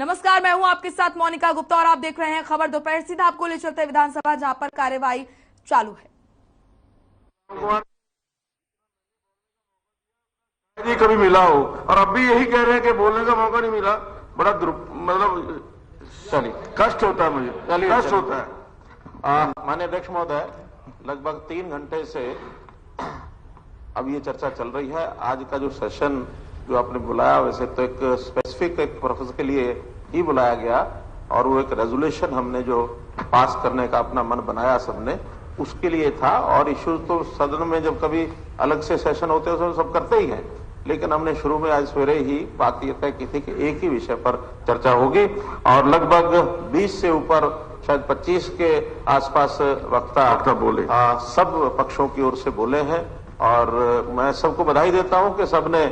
नमस्कार, मैं हूं आपके साथ मोनिका गुप्ता और आप देख रहे हैं खबर दोपहर। सीधा आपको ले चलते हैं विधानसभा, जहां पर कार्यवाही चालू है। कभी मिला हो और अब भी यही कह रहे हैं कि बोलने का मौका नहीं मिला। बड़ा मतलब चलिए कष्ट होता है, मुझे कष्ट होता है। माननीय अध्यक्ष महोदय, लगभग 3 घंटे से अब ये चर्चा चल रही है। आज का जो सेशन जो आपने बुलाया, वैसे तो एक स्पेसिफिक एक पर्पस के लिए ही बुलाया गया और वो एक रेजोल्यूशन हमने जो पास करने का अपना मन बनाया सबने, उसके लिए था। और इश्यूज तो सदन में जब कभी अलग से सेशन होते हैं उसमें सब करते ही हैं, लेकिन हमने शुरू में आज सवेरे ही बात ये तय की थी कि एक ही विषय पर चर्चा होगी और लगभग 20 से ऊपर, शायद 25 के आसपास वक्ता बोले, सब पक्षों की ओर से बोले हैं। और मैं सबको बधाई देता हूं कि सबने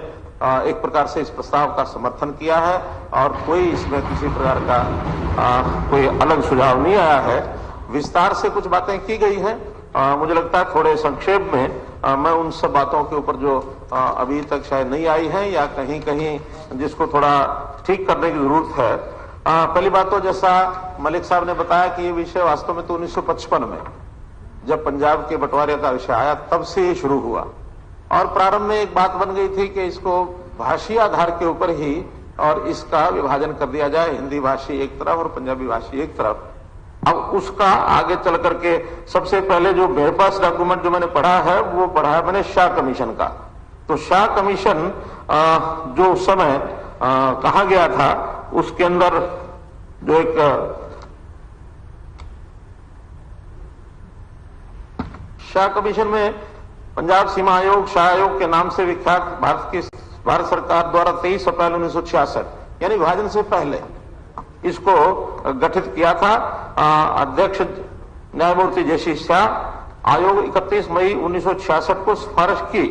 एक प्रकार से इस प्रस्ताव का समर्थन किया है और कोई इसमें किसी प्रकार का कोई अलग सुझाव नहीं आया है। विस्तार से कुछ बातें की गई हैं। मुझे लगता है थोड़े संक्षेप में मैं उन सब बातों के ऊपर जो अभी तक शायद नहीं आई है या कहीं कहीं जिसको थोड़ा ठीक करने की जरूरत है। पहली बात तो जैसा मलिक साहब ने बताया कि ये विषय वास्तव में तो 1955 में जब पंजाब के बंटवारे का विषय आया तब से ये शुरू हुआ और प्रारंभ में एक बात बन गई थी कि इसको भाषी आधार के ऊपर ही और इसका विभाजन कर दिया जाए, हिंदी भाषी एक तरफ और पंजाबी भाषी एक तरफ। अब उसका आगे चल करके सबसे पहले जो मेरे पास डॉक्यूमेंट जो मैंने पढ़ा है वो पढ़ा है मैंने शाह कमीशन का। तो शाह कमीशन जो उस समय कहा गया था उसके अंदर जो एक शाह कमीशन में पंजाब सीमा आयोग, शाह आयोग के नाम से विख्यात भारत सरकार द्वारा 23 अप्रैल 1966 यानी विभाजन से पहले इसको गठित किया था। अध्यक्ष न्यायमूर्ति जयश्री शाह। आयोग 31 मई 1966 को सिफारिश की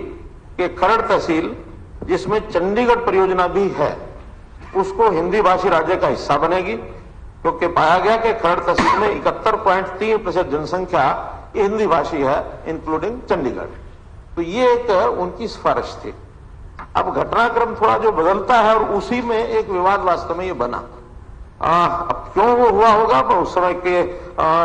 कि खरड़ तहसील, जिसमें चंडीगढ़ परियोजना भी है, उसको हिंदी भाषी राज्य का हिस्सा बनेगी, क्योंकि पाया गया कि खरड़ तहसील में 71.3% जनसंख्या हिंदी भाषी है, इंक्लूडिंग चंडीगढ़। तो ये एक उनकी सिफारिश थी। अब घटनाक्रम थोड़ा जो बदलता है और उसी में एक विवाद वास्तव में ये बना। अब क्यों वो हुआ होगा, मैं उस समय के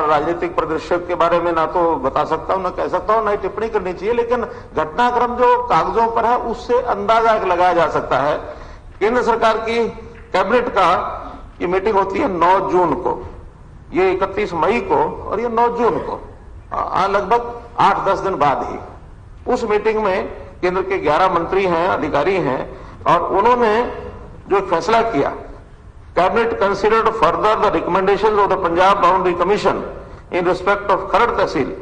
राजनीतिक परिदृश्य के बारे में ना तो बता सकता हूं, ना कह सकता हूं, ना टिप्पणी करनी चाहिए, लेकिन घटनाक्रम जो कागजों पर है उससे अंदाजा लगाया जा सकता है। केंद्र सरकार की कैबिनेट का ये मीटिंग होती है 9 जून को, ये 31 मई को और ये 9 जून को, लगभग 8-10 दिन बाद ही। उस मीटिंग में केंद्र के 11 मंत्री हैं, अधिकारी हैं और उन्होंने जो फैसला किया, cabinet considered further the recommendations of the Punjab boundary commission in respect of Kharar tehsil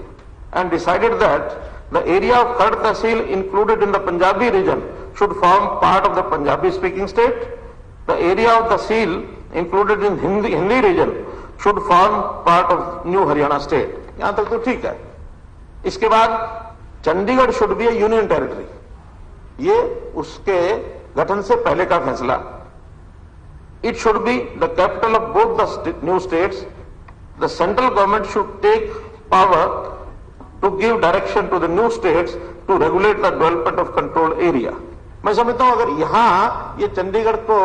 and decided that the area of Kharar tehsil included in the Punjabi region should form part of the Punjabi speaking state. The area of tehsil included in Hindi region should form part of new Haryana state. यहां तक तो ठीक है। इसके बाद Chandigarh should be a union territory, ये उसके गठन से पहले का फैसला। It should be the capital of both the new states. The central government should take power to give direction to the new states to regulate the development of control area. मैं समझता हूं अगर यहां ये चंडीगढ़ को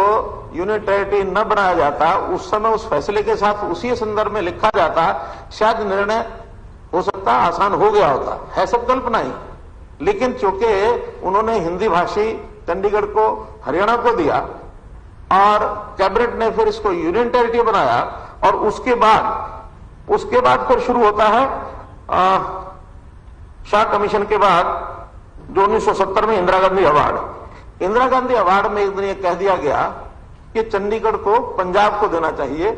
यूनियन टेरिटरी न बनाया जाता, उस समय उस फैसले के साथ उसी संदर्भ में लिखा जाता, शायद निर्णय हो सकता आसान हो गया होता, है सब कल्पना ही। लेकिन चूंकि उन्होंने हिंदी भाषी चंडीगढ़ को हरियाणा को दिया और कैबिनेट ने फिर इसको यूनियन टेरिटरी बनाया और उसके बाद फिर शुरू होता है शाह कमीशन के बाद जो 1970 में इंदिरा गांधी अवार्ड। इंदिरा गांधी अवार्ड में एक दिन यह कह दिया गया कि चंडीगढ़ को पंजाब को देना चाहिए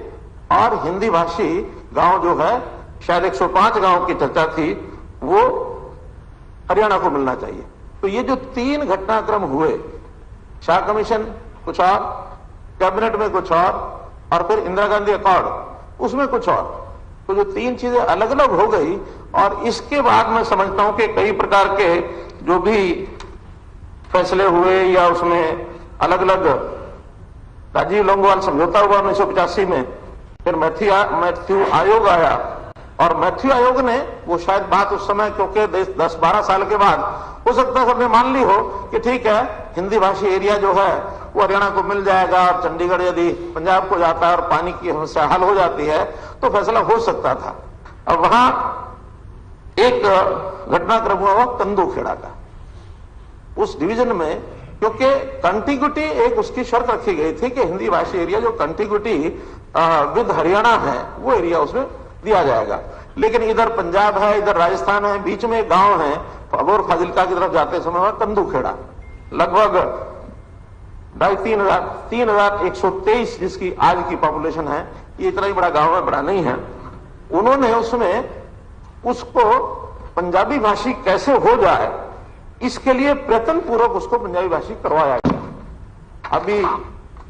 और हिंदी भाषी गांव जो है, शायद 105 गांव की चर्चा थी, वो हरियाणा को मिलना चाहिए। तो ये जो 3 घटनाक्रम हुए, शाह कमीशन कुछ और, कैबिनेट में कुछ और फिर इंदिरा गांधी अकॉर्ड उसमें कुछ और, तो जो 3 चीजें अलग अलग हो गई। और इसके बाद मैं समझता हूं कि कई प्रकार के जो भी फैसले हुए या उसमें अलग अलग, राजीव लोंगोवाल समझौता हुआ 1985 में, फिर मैथ्यू आयोग आया और मैथ्यू आयोग ने वो शायद बात उस समय, क्योंकि 10-12 साल के बाद हो सकता है सबने मान ली हो कि ठीक है, हिंदी भाषी एरिया जो है वो हरियाणा को मिल जाएगा, और चंडीगढ़ यदि पंजाब को जाता है और पानी की समस्या हल हो जाती है तो फैसला हो सकता था। अब वहां एक घटनाक्रम हुआ कंदूखेड़ा का। उस डिवीजन में क्योंकि कंटिग्यूटी एक उसकी शर्त रखी गई थी कि हिंदी भाषी एरिया जो कंटिग्यूटी विद हरियाणा है वो एरिया उसमें दिया जाएगा, लेकिन इधर पंजाब है, इधर राजस्थान है, बीच में एक गांव है और फाजिलका की तरफ जाते समय वहां कंदूखेड़ा, लगभग 3,123 जिसकी आज की पॉपुलेशन है, ये इतना ही बड़ा गांव है, बड़ा नहीं है। उन्होंने उसमें उसको पंजाबी भाषी कैसे हो जाए इसके लिए प्रयत्न पूर्वक उसको पंजाबी भाषी करवाया गया। अभी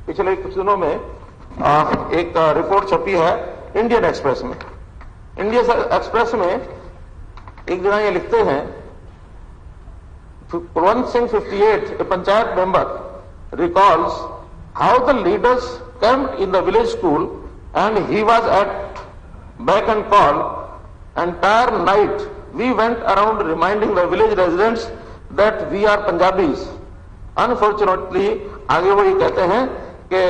पिछले कुछ दिनों में एक रिपोर्ट छपी है इंडियन एक्सप्रेस में। इंडियन एक्सप्रेस में एक जगह ये लिखते हैं, Kulwant Singh 58, a panchayat member recalls how the leaders came in the village school and he was at beck and call. Entire night we went around reminding the village residents that we are Punjabis. Unfortunately, आगे वो ये कहते हैं कि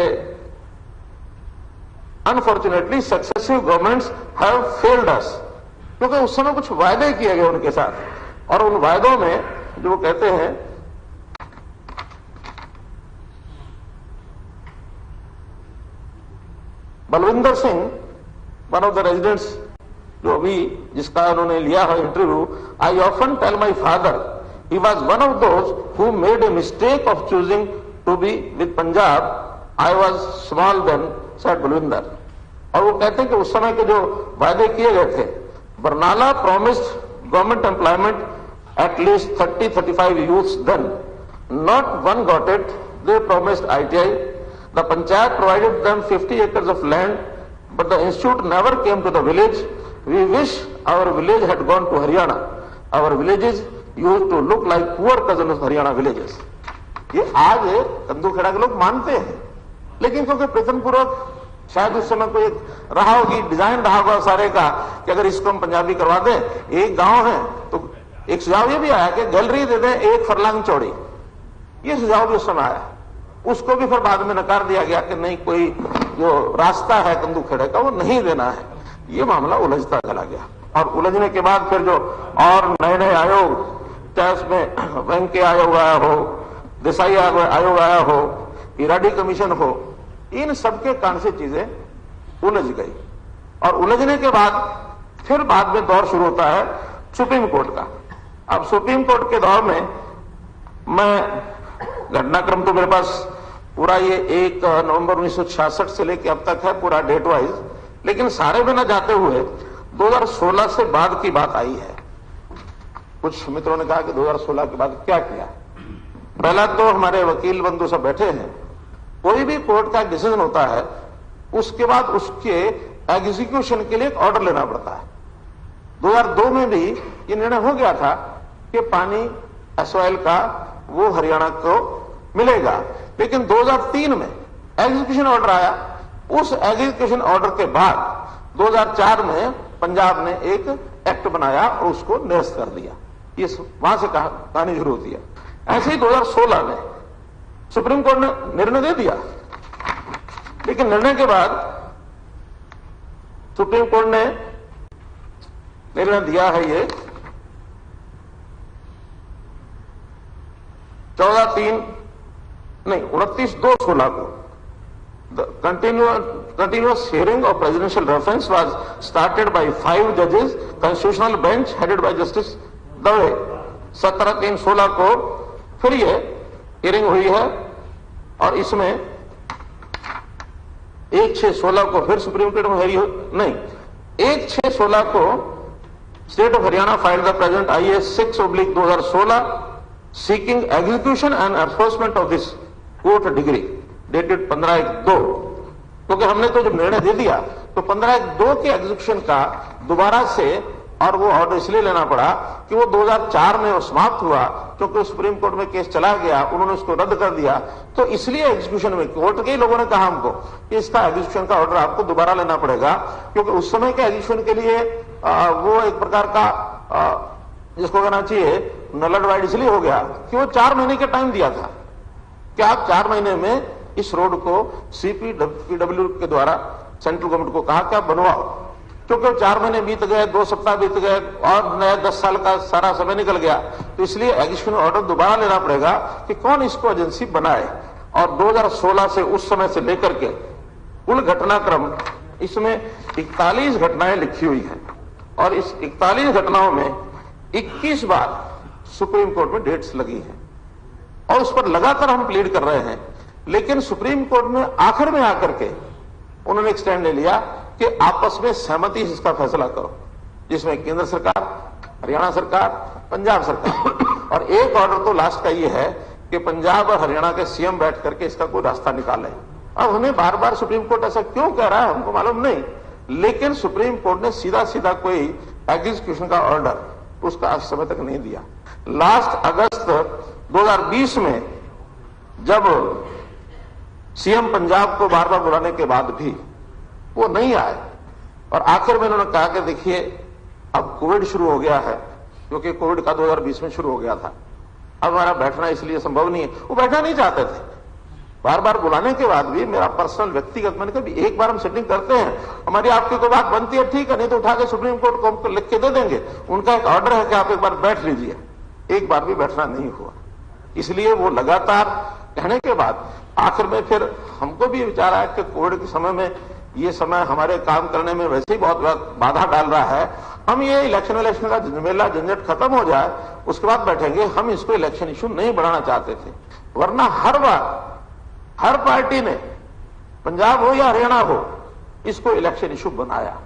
Unfortunately, successive governments have failed us. क्योंकि उस समय कुछ वायदे किए गए उनके साथ, और उन वायदों में जो वो कहते हैं Balwinder Singh, one of the residents जो अभी जिसका उन्होंने लिया है interview, I often tell my father he was one of those who made a mistake of choosing to be with Punjab, I was small then, said Balwinder. और वो कहते हैं कि उस समय के जो वायदे किए गए थे, Barnala promised government employment at least 30-35 youths then. Not one got it. They promised ITI. The panchayat provided them 50 acres of land, but the institute never came to the village. We wish our village had gone to Haryana. Our villages used to look like poor cousins of Haryana villages. ये आज कंदूखेड़ा के लोग मानते हैं, लेकिन क्योंकि प्रयत्न पूर्वक शायद उस समय कोई रहा होगी, डिजाइन रहा होगा सारे का कि अगर इसको हम पंजाबी करवा दें, एक गांव है तो एक सुझाव ये भी आया कि गैलरी दे दें 1 फरलांग चौड़ी, ये सुझाव भी उस समय आया। उसको भी फिर बाद में नकार दिया गया कि नहीं, कोई जो रास्ता है कंदूखेड़े का वो नहीं देना है। ये मामला उलझता चला गया, और उलझने के बाद फिर जो और नए नए आयोग, चाहे उसमें वेंकैया आयोग आया हो, देसाई आयोग आया हो, इराडी कमीशन हो, इन सबके कारण से चीजें उलझ गई। और उलझने के बाद फिर बाद में दौर शुरू होता है सुप्रीम कोर्ट का। अब सुप्रीम कोर्ट के दौर में मैं घटनाक्रम तो मेरे पास पूरा ये 1 नवंबर 1966 से लेकर अब तक है पूरा डेट वाइज, लेकिन सारे में न जाते हुए 2016 से बाद की बात आई है। कुछ मित्रों ने कहा कि 2016 के बाद क्या किया। पहला तो हमारे वकील बंधु सब बैठे हैं, कोई भी कोर्ट का डिसीजन होता है उसके बाद उसके एग्जीक्यूशन के लिए एक ऑर्डर लेना पड़ता है। 2002 में भी ये निर्णय हो गया था कि पानी एसवाइल का वो हरियाणा को मिलेगा, लेकिन 2003 में एग्जीक्यूशन ऑर्डर आया। उस एग्जीक्यूशन ऑर्डर के बाद 2004 में पंजाब ने एक एक्ट बनाया और उसको निरस्त कर दिया। ये वहां से कहानी शुरू होती है। ऐसे ही 2016 में सुप्रीम कोर्ट ने निर्णय दे दिया, लेकिन निर्णय के बाद सुप्रीम कोर्ट ने निर्णय दिया है ये 29/2/16 को the continuous hearing of presidential reference was started by 5 judges, constitutional bench headed by Justice Dave. 17/3/16 को फिर ये हियरिंग हुई है, और इसमें 1/6/16 को फिर सुप्रीम कोर्ट में हियरिंग नहीं, 1/6/16 को state of Haryana filed the present IAS 6/2016 seeking execution and enforcement of this court degree dated 15/1/2। क्योंकि हमने तो जब निर्णय दे दिया तो 15/1/2 के एग्जीक्यूशन का दोबारा से, और वो ऑर्डर इसलिए लेना पड़ा कि वो 2004 में वो समाप्त हुआ, क्योंकि सुप्रीम कोर्ट में केस चला गया, उन्होंने उसको रद्द कर दिया। तो इसलिए एग्जीक्यूशन में कोर्ट के लोगों ने कहा हमको कि इसका एग्जीक्यूशन का ऑर्डर आपको दोबारा लेना पड़ेगा, क्योंकि उस समय के एग्जीक्यूशन के लिए वो एक प्रकार का जिसको कहना चाहिए नलडवाइड इसलिए हो गया कि वो 4 महीने का टाइम दिया था कि आप 4 महीने में इस रोड को सीपीडब्ल्यू के द्वारा सेंट्रल गवर्नमेंट को कहा कि आप बनवाओ। क्योंकि 4 महीने बीत गए, 2 सप्ताह बीत गए और नया 10 साल का सारा समय निकल गया, तो इसलिए एग्जीक्यूशन ऑर्डर दोबारा लेना पड़ेगा कि कौन इसको एजेंसी बनाए। और 2016 से उस समय से लेकर के कुल घटनाक्रम इसमें 41 घटनाएं लिखी हुई हैं और इस 41 घटनाओं में 21 बार सुप्रीम कोर्ट में डेट्स लगी हैं और उस पर लगातार हम प्लीड कर रहे हैं। लेकिन सुप्रीम कोर्ट में आखिर में आकर के उन्होंने एक स्टैंड ले लिया कि आपस में सहमति से इसका फैसला करो, जिसमें केंद्र सरकार, हरियाणा सरकार, पंजाब सरकार और एक ऑर्डर तो लास्ट का ये है कि पंजाब और हरियाणा के सीएम बैठ करके इसका कोई रास्ता निकाले। अब हमें बार बार सुप्रीम कोर्ट ऐसा क्यों कह रहा है हमको मालूम नहीं, लेकिन सुप्रीम कोर्ट ने सीधा सीधा कोई एग्जीक्यूशन का ऑर्डर उसका आज समय तक नहीं दिया। लास्ट अगस्त 2020 में जब सीएम पंजाब को बार बार बुलाने के बाद भी वो नहीं आए और आखिर में उन्होंने कहा कि देखिए अब कोविड शुरू हो गया है, क्योंकि कोविड का 2020 में शुरू हो गया था, अब हमारा बैठना इसलिए संभव नहीं है। वो बैठना नहीं चाहते थे। बार बार बुलाने के बाद भी मेरा पर्सनल व्यक्तिगत मैंने कहा एक बार हम सेटिंग करते हैं, हमारी आपकी कोई बात बनती है ठीक है, नहीं तो उठा के सुप्रीम कोर्ट को हमको लिख के दे देंगे। उनका एक ऑर्डर है कि आप एक बार बैठ लीजिए। एक बार भी बैठना नहीं हुआ। इसलिए वो लगातार कहने के बाद आखिर में फिर हमको भी विचार आया कि कोविड के समय में ये समय हमारे काम करने में वैसे ही बहुत बाधा डाल रहा है, हम ये इलेक्शन का झमेला झंझट खत्म हो जाए उसके बाद बैठेंगे। हम इसको इलेक्शन इशू नहीं बढ़ाना चाहते थे, वरना हर बार हर पार्टी ने पंजाब हो या हरियाणा हो इसको इलेक्शन इशू बनाया।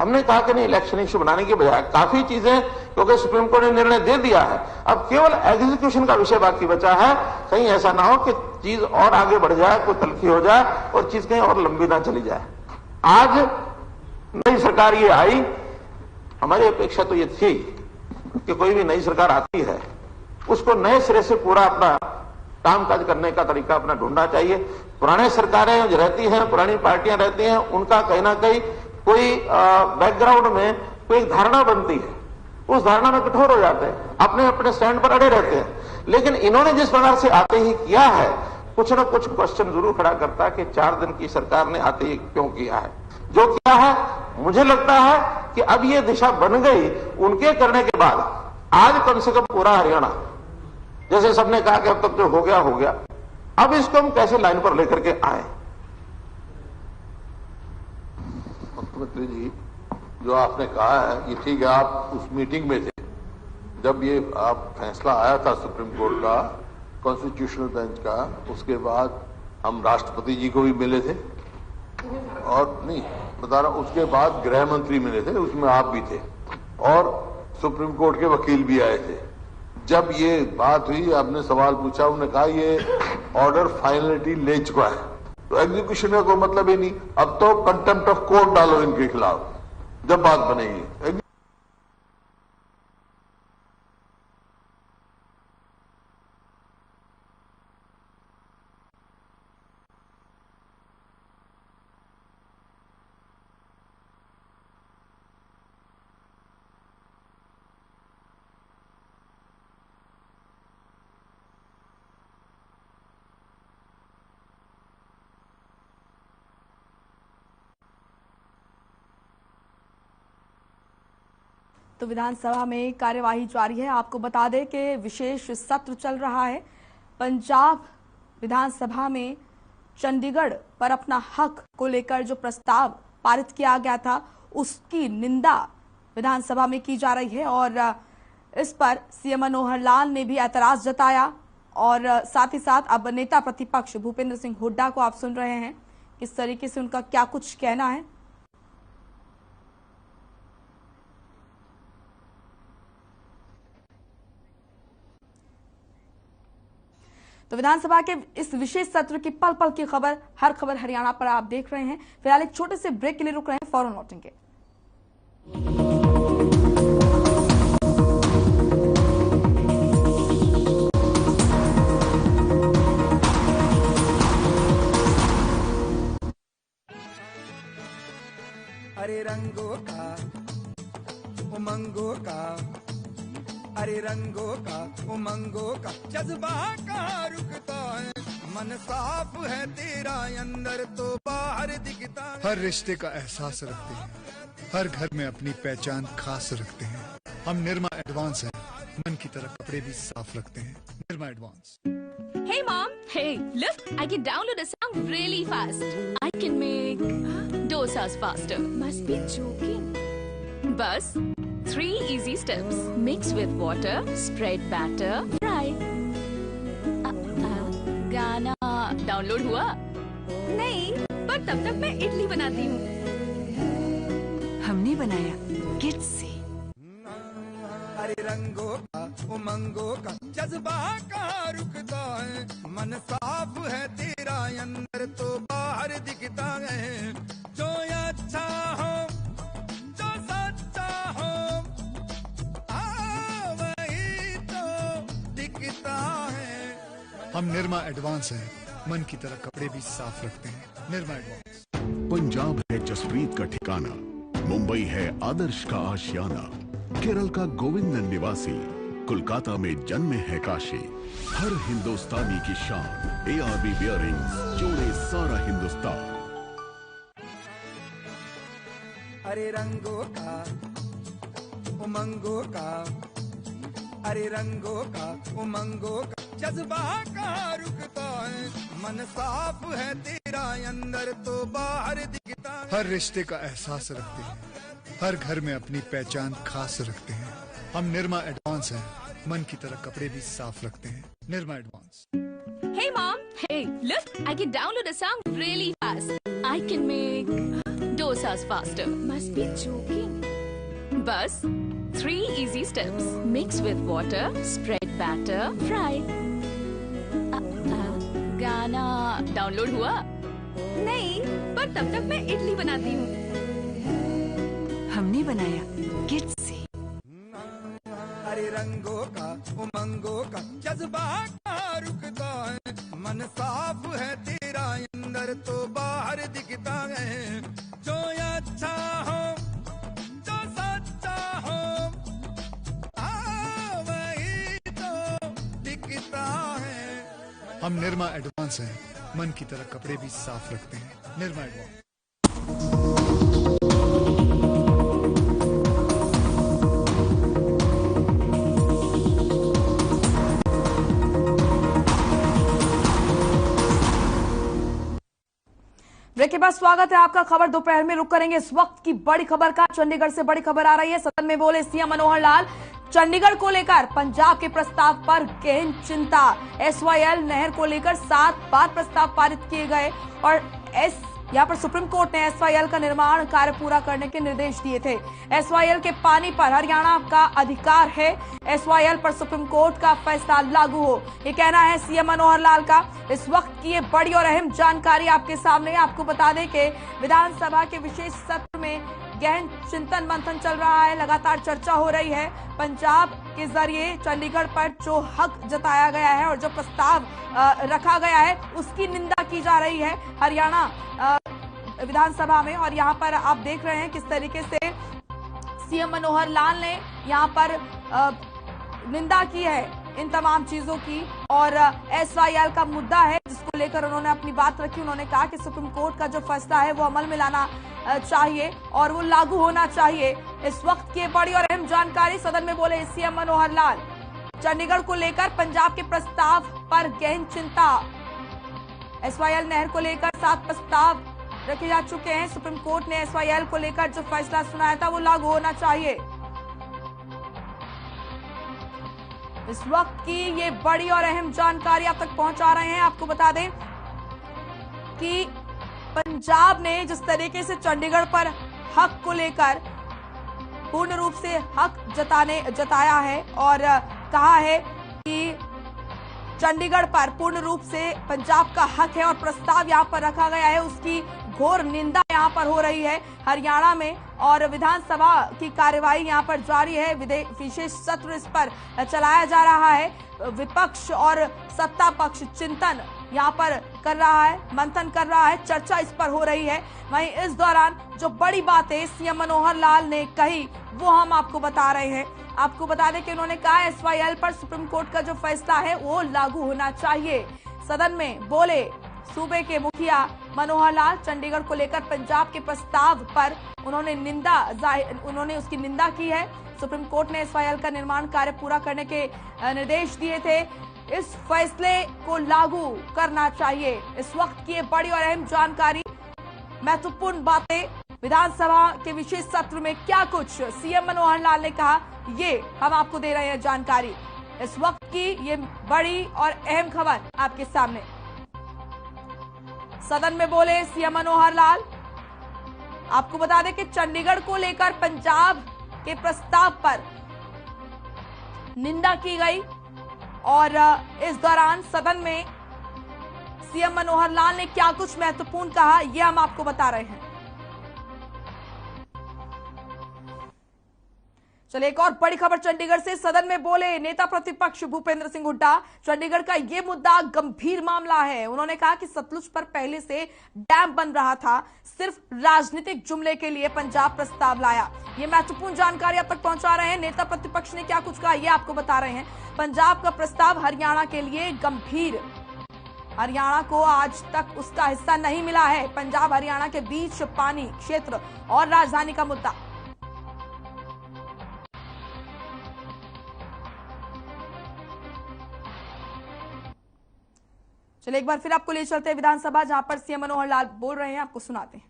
हमने कहा कि नहीं, इलेक्शन इशू बनाने की बजाय काफी चीजें, क्योंकि सुप्रीम कोर्ट ने निर्णय दे दिया है, अब केवल एग्जीक्यूशन का विषय बाकी बचा है। कहीं ऐसा ना हो कि चीज और आगे बढ़ जाए, कोई तलखी हो जाए और चीज कहीं और लंबी ना चली जाए। आज नई सरकार ये आई, हमारी अपेक्षा तो ये थी कि कोई भी नई सरकार आती है उसको नए सिरे से पूरा अपना कामकाज करने का तरीका अपना ढूंढना चाहिए। पुराने सरकारें जो रहती हैं, पुरानी पार्टियां रहती हैं, उनका कहीं ना कहीं कोई बैकग्राउंड में कोई एक धारणा बनती है, उस धारणा में कठोर हो जाते हैं, अपने अपने स्टैंड पर अड़े रहते हैं। लेकिन इन्होंने जिस प्रकार से आते ही किया है, कुछ न कुछ क्वेश्चन जरूर खड़ा करता है कि 4 दिन की सरकार ने आते ही क्यों किया है। जो किया है, मुझे लगता है कि अब ये दिशा बन गई उनके करने के बाद। आज कम से कम पूरा हरियाणा, जैसे सबने कहा कि अब तक जो हो गया, अब इसको हम कैसे लाइन पर लेकर के आए। मुख्यमंत्री जी, जो आपने कहा है ये ठीक है, आप उस मीटिंग में थे जब ये आप फैसला आया था सुप्रीम कोर्ट का, कॉन्स्टिट्यूशनल बेंच का। उसके बाद हम राष्ट्रपति जी को भी मिले थे और नहीं बता रहा, उसके बाद गृह मंत्री मिले थे, उसमें आप भी थे और सुप्रीम कोर्ट के वकील भी आए थे। जब ये बात हुई, आपने सवाल पूछा, उन्होंने कहा ये ऑर्डर फाइनलिटी ले चुका है, तो एग्जीक्यूशन का कोई मतलब ही नहीं, अब तो कंटेम्प्ट ऑफ कोर्ट डालो इनके खिलाफ जब बात बनेगी। तो विधानसभा में कार्यवाही जारी है। आपको बता दें कि विशेष सत्र चल रहा है। पंजाब विधानसभा में चंडीगढ़ पर अपना हक को लेकर जो प्रस्ताव पारित किया गया था उसकी निंदा विधानसभा में की जा रही है और इस पर सीएम मनोहर लाल ने भी ऐतराज जताया और साथ ही साथ अब नेता प्रतिपक्ष भूपेंद्र सिंह हुड्डा को आप सुन रहे हैं किस तरीके से उनका क्या कुछ कहना है। तो विधानसभा के इस विशेष सत्र की पल पल की खबर, हर खबर हरियाणा पर आप देख रहे हैं। फिलहाल एक छोटे से ब्रेक के लिए रुक रहे हैं, फौरन लौटेंगे। अरे रंगों का उमंगों का अरे रंगों का उमंगों का जज्बा कहाँ रुकता है, मन साफ है तेरा अंदर तो बाहर दिखता है। हर रिश्ते का एहसास रखते हैं, हर घर में अपनी पहचान खास रखते हैं। हम निरमा एडवांस हैं, मन की तरह कपड़े भी साफ रखते हैं। Nirma advance. Hey mom, hey, look, I can download a song really fast. I can make dosas faster. Must be joking. Bus, 3 easy steps. Mix with water, spread batter, fry. गाना डाउनलोड हुआ? नहीं, पर तब तक मैं इडली बनाती हूँ। हमने बनाया किड्स से। अरे रंगों का उमंगों का जज्बा कहाँ रुकता है, मन साफ है तेरा अंदर तो बाहर दिखता है। जो अच्छा हो, जो सच्चा हो, वही तो दिखता है। हम निरमा एडवांस हैं, मन की तरह कपड़े भी साफ रखते हैं। निरमा एडवांस। पंजाब है जसप्रीत का ठिकाना, मुंबई है आदर्श का आशियाना, केरल का गोविंदन निवासी, कोलकाता में जन्मे है काशी। हर हिंदुस्तानी की शान ARB बियरिंग्स जोड़े सारा हिंदुस्तान। अरे रंगों का उमंगों का, अरे रंगों का उमंगों का जज्बा कहाँ रुकता है, मन साफ है तेरा अंदर तो बाहर दिखता है। हर रिश्ते का एहसास रखते हैं, हर घर में अपनी पहचान खास रखते हैं। हम निरमा एडवांस हैं, मन की तरह कपड़े भी साफ रखते हैं। Nirma advance. Hey mom, hey, look, I can download a song really fast. I can make dosas faster. Must be joking. Bus, 3 easy steps. Mix with water, spread batter, fry. गाना डाउनलोड हुआ? नहीं, पर तब तक मैं इडली बनाती हूँ। हमने बनाया किड्स से। अरे रंगों का उमंगों का जज्बा कहाँ रुकता है, मन साफ है तेरा अंदर तो बाहर दिखता है। जो अच्छा हो, जो सच्चा हो, वही तो दिखता है। हम निरमा एडवांस हैं, मन की तरह कपड़े भी साफ रखते हैं। निरमा एडवांस। ब्रेक के बाद स्वागत है आपका। खबर दोपहर में रुक करेंगे इस वक्त की बड़ी खबर का। चंडीगढ़ से बड़ी खबर आ रही है। सदन में बोले सीएम मनोहर लाल, चंडीगढ़ को लेकर पंजाब के प्रस्ताव पर गहन चिंता। SYL नहर को लेकर 7 बार प्रस्ताव पारित किए गए और यहाँ पर सुप्रीम कोर्ट ने SYL का निर्माण कार्य पूरा करने के निर्देश दिए थे। SYL के पानी पर हरियाणा का अधिकार है, SYL पर सुप्रीम कोर्ट का फैसला लागू हो, ये कहना है सीएम मनोहर लाल का। इस वक्त की ये बड़ी और अहम जानकारी आपके सामने। आपको बता दें कि विधानसभा के विशेष सत्र में गहन चिंतन मंथन चल रहा है, लगातार चर्चा हो रही है। पंजाब के जरिए चंडीगढ़ पर जो हक जताया गया है और जो प्रस्ताव रखा गया है उसकी निंदा की जा रही है हरियाणा विधानसभा में। और यहाँ पर आप देख रहे हैं किस तरीके से सीएम मनोहर लाल ने यहाँ पर निंदा की है इन तमाम चीजों की। और SYL का मुद्दा है जिसको लेकर उन्होंने अपनी बात रखी। उन्होंने कहा कि सुप्रीम कोर्ट का जो फैसला है वो अमल में लाना चाहिए और वो लागू होना चाहिए। इस वक्त की बड़ी और अहम जानकारी। सदन में बोले सीएम मनोहर लाल, चंडीगढ़ को लेकर पंजाब के प्रस्ताव पर गहन चिंता। SYL नहर को लेकर 7 प्रस्ताव रखे जा चुके हैं। सुप्रीम कोर्ट ने SYL को लेकर जो फैसला सुनाया था वो लागू होना चाहिए। इस वक्त की ये बड़ी और अहम जानकारी आप तक पहुंचा रहे हैं। आपको बता दें कि पंजाब ने जिस तरीके से चंडीगढ़ पर हक को लेकर पूर्ण रूप से हक जताया है और कहा है कि चंडीगढ़ पर पूर्ण रूप से पंजाब का हक है और प्रस्ताव यहां पर रखा गया है, उसकी घोर निंदा यहाँ पर हो रही है हरियाणा में और विधानसभा की कार्यवाही यहाँ पर जारी है। विशेष सत्र इस पर चलाया जा रहा है। विपक्ष और सत्ता पक्ष चिंतन यहाँ पर कर रहा है, मंथन कर रहा है, चर्चा इस पर हो रही है। वहीं इस दौरान जो बड़ी बातें सीएम मनोहर लाल ने कही वो हम आपको बता रहे हैं। आपको बता दें कि उन्होंने कहा SYL पर सुप्रीम कोर्ट का जो फैसला है वो लागू होना चाहिए। सदन में बोले सूबे के मुखिया मनोहर लाल। चंडीगढ़ को लेकर पंजाब के प्रस्ताव पर उन्होंने उसकी निंदा की है। सुप्रीम कोर्ट ने SYL का निर्माण कार्य पूरा करने के निर्देश दिए थे। इस फैसले को लागू करना चाहिए। इस वक्त की बड़ी और अहम जानकारी, महत्वपूर्ण बातें, विधानसभा के विशेष सत्र में क्या कुछ सीएम मनोहर लाल ने कहा, ये हम आपको दे रहे हैं जानकारी। इस वक्त की ये बड़ी और अहम खबर आपके सामने। सदन में बोले सीएम मनोहर लाल। आपको बता दें कि चंडीगढ़ को लेकर पंजाब के प्रस्ताव पर निंदा की गई और इस दौरान सदन में सीएम मनोहर लाल ने क्या कुछ महत्वपूर्ण कहा, यह हम आपको बता रहे हैं। चलिए एक और बड़ी खबर चंडीगढ़ से। सदन में बोले नेता प्रतिपक्ष भूपेंद्र सिंह हुड्डा। चंडीगढ़ का ये मुद्दा गंभीर मामला है। उन्होंने कहा कि सतलुज पर पहले से डैम बन रहा था, सिर्फ राजनीतिक जुमले के लिए पंजाब प्रस्ताव लाया। ये महत्वपूर्ण जानकारी आप तक पहुंचा रहे हैं। नेता प्रतिपक्ष ने क्या कुछ कहा ये आपको बता रहे हैं। पंजाब का प्रस्ताव हरियाणा के लिए गंभीर, हरियाणा को आज तक उसका हिस्सा नहीं मिला है। पंजाब हरियाणा के बीच पानी क्षेत्र और राजधानी का मुद्दा। चलिए एक बार फिर आपको ले चलते हैं विधानसभा, जहां पर सीएम मनोहर लाल बोल रहे हैं, आपको सुनाते हैं।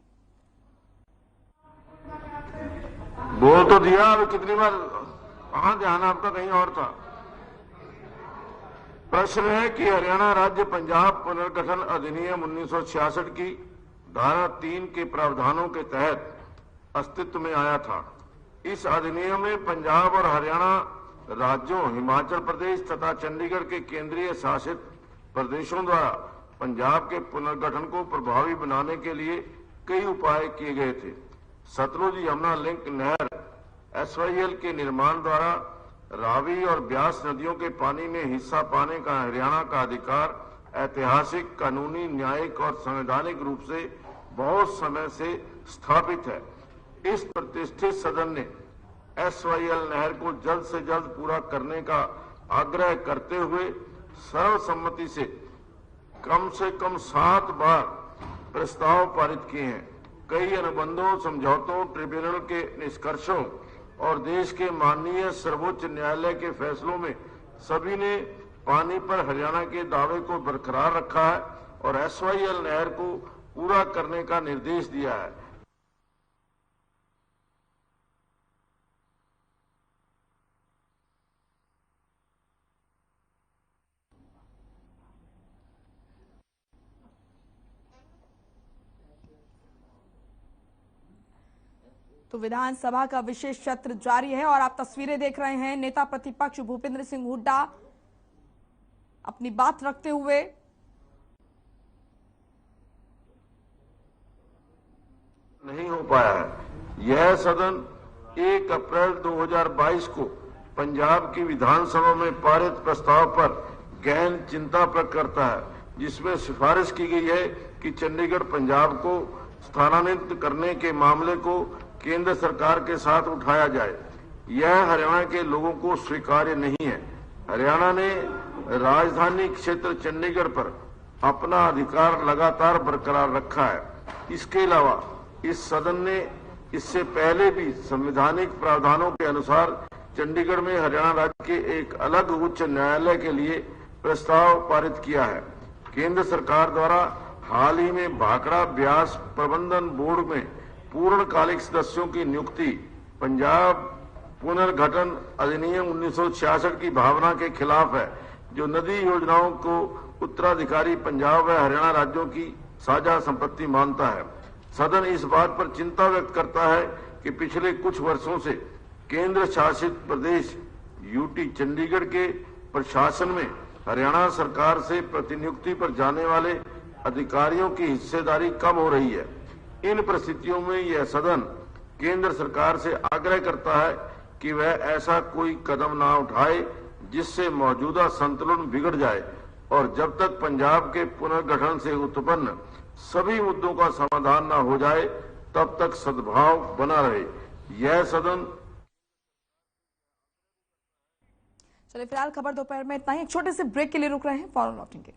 बोल तो दिया, अब कितनी बार, कहां ध्यान आपका कहीं और था। प्रश्न है कि हरियाणा राज्य पंजाब पुनर्गठन अधिनियम 1966 की धारा 3 के प्रावधानों के तहत अस्तित्व में आया था। इस अधिनियम में पंजाब और हरियाणा राज्यों, हिमाचल प्रदेश तथा चंडीगढ़ के केंद्रीय शासित प्रदेशों द्वारा पंजाब के पुनर्गठन को प्रभावी बनाने के लिए कई उपाय किए गए थे। सतलुज यमुना लिंक नहर SYL के निर्माण द्वारा रावी और ब्यास नदियों के पानी में हिस्सा पाने का हरियाणा का अधिकार ऐतिहासिक, कानूनी, न्यायिक और संवैधानिक रूप से बहुत समय से स्थापित है। इस प्रतिष्ठित सदन ने SYL नहर को जल्द से जल्द पूरा करने का आग्रह करते हुए सर्वसम्मति से कम 7 बार प्रस्ताव पारित किए हैं। कई अनुबंधों, समझौतों, ट्रिब्यूनल के निष्कर्षों और देश के माननीय सर्वोच्च न्यायालय के फैसलों में सभी ने पानी पर हरियाणा के दावे को बरकरार रखा है और SYL नहर को पूरा करने का निर्देश दिया है। तो विधानसभा का विशेष सत्र जारी है और आप तस्वीरें देख रहे हैं। नेता प्रतिपक्ष भूपेंद्र सिंह हुड्डा अपनी बात रखते हुए नहीं हो पाया है। यह सदन 1 अप्रैल 2022 को पंजाब की विधानसभा में पारित प्रस्ताव पर गहन चिंता प्रकट करता है, जिसमें सिफारिश की गई है कि चंडीगढ़ पंजाब को स्थानांतरित करने के मामले को केंद्र सरकार के साथ उठाया जाए। यह हरियाणा के लोगों को स्वीकार्य नहीं है। हरियाणा ने राजधानी क्षेत्र चंडीगढ़ पर अपना अधिकार लगातार बरकरार रखा है। इसके अलावा इस सदन ने इससे पहले भी संवैधानिक प्रावधानों के अनुसार चंडीगढ़ में हरियाणा राज्य के एक अलग उच्च न्यायालय के लिए प्रस्ताव पारित किया है। केंद्र सरकार द्वारा हाल ही में भाखड़ा ब्यास प्रबंधन बोर्ड में पूर्णकालिक सदस्यों की नियुक्ति पंजाब पुनर्गठन अधिनियम 1966 की भावना के खिलाफ है, जो नदी योजनाओं को उत्तराधिकारी पंजाब व हरियाणा राज्यों की साझा संपत्ति मानता है। सदन इस बात पर चिंता व्यक्त करता है कि पिछले कुछ वर्षों से केंद्र शासित प्रदेश यूटी चंडीगढ़ के प्रशासन में हरियाणा सरकार से प्रतिनियुक्ति पर जाने वाले अधिकारियों की हिस्सेदारी कम हो रही है। इन परिस्थितियों में यह सदन केंद्र सरकार से आग्रह करता है कि वह ऐसा कोई कदम ना उठाए जिससे मौजूदा संतुलन बिगड़ जाए और जब तक पंजाब के पुनर्गठन से उत्पन्न सभी मुद्दों का समाधान न हो जाए तब तक सद्भाव बना रहे। यह सदन। चलिए फिलहाल खबर दोपहर में इतना ही। एक छोटे से ब्रेक के लिए रुक रहे हैं, फौरन लौटेंगे।